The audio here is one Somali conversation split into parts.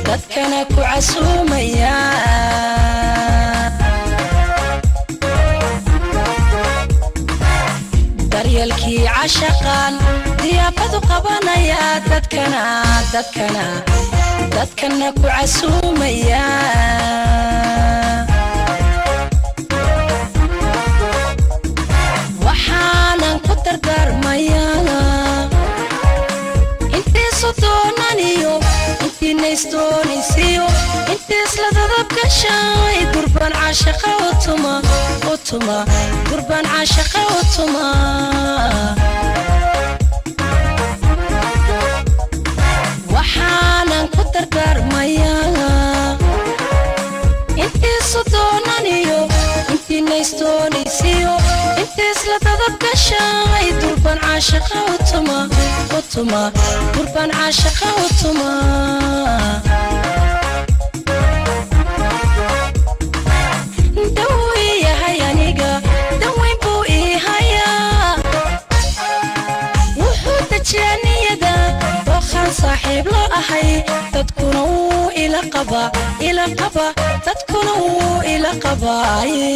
dadkana ku casuumaya daryeelkii cashaqan diyaafadu qabanaya dadkana ku casuumaya waxaanan ku dardaarmaya intii sodoonaniyo intii naystoonaysiyo intii isla dadab gashay gurbaan caashaqa utuma gurbaan caashaqa utuma waxaanan ku dardaarmaya intii sodoonaniyo intii naystoonaysiyo intii isla dadab gashay gurbaan caashaqa utuma gurbaan caashaqa utuma dawiyahay aniga dawayn buu ii hayaa wuxuu dajiyaniyada dookhaan saaxiib la ahay dadkuna wuu ila qaba dadkuna wuu ila qabaaye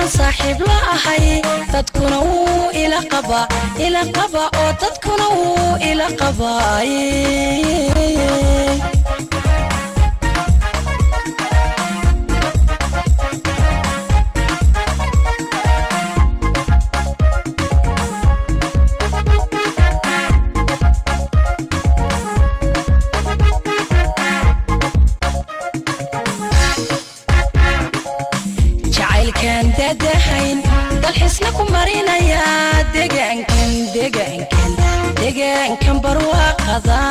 صاحب لا أحي تدكنا إلى قبا أو تدكنا إلى قبا كان ددحين dalxiisnaku marinaya deegaankan barwaaqada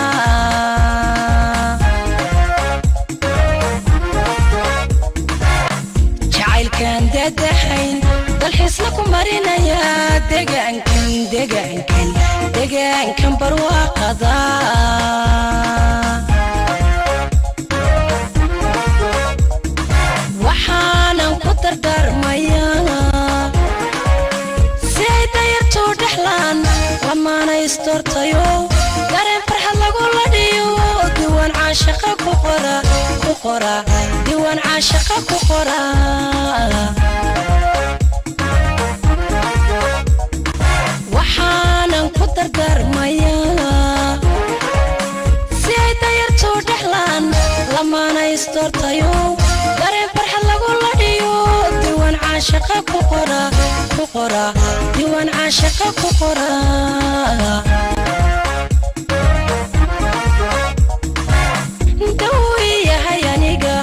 jacaylkan dadahayn dalxiisnaku marinaya deegaankan barwaaqada waxaanan ku dardaarmaya lamaana istortayo dareen farxad lagu ladhiyo diiwaan caashaqa ku qora diiwaan caashaqa ku qora waxaanan ku dardaarmaya si ay dayartu dhexlaan lamaana istortayo dareen farxad lagu ladhiyo diiwaan caashaqa ku qora diiwaan caashaqa ku qora dawiyahay aniga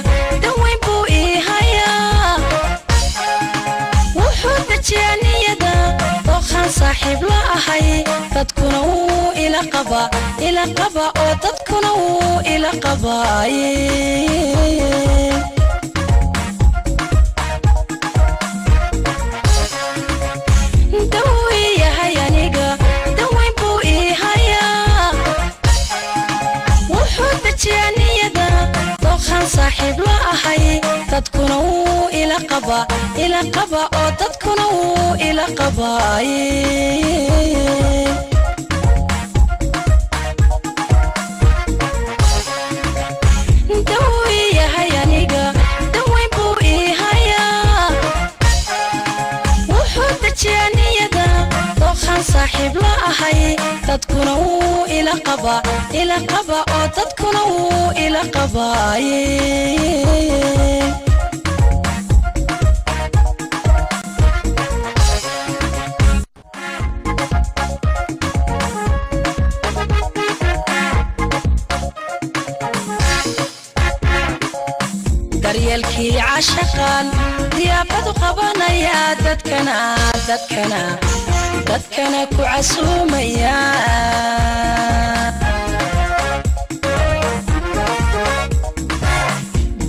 dawayn buu ii hayaa wuxuu dajiyaniyada dookhaan saaxiib la ahay dadkuna wuu ila qaba oo dadkuna wuu ila qabaaye صاحب لا أحي تدكنا إلى قبا أو تدكنا إلى قبا دوية هيا نيجا دوين بو إيهايا وحود تجانية دا دوخان صاحب لا أحي تدكنا إلى قبا أو تدكنا إلى قبا daryeelkii cashaqan diyaafadu qabanaya dadkana ku casuumaya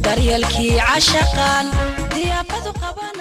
daryeelkii cashaqan diyaafadu qabanaya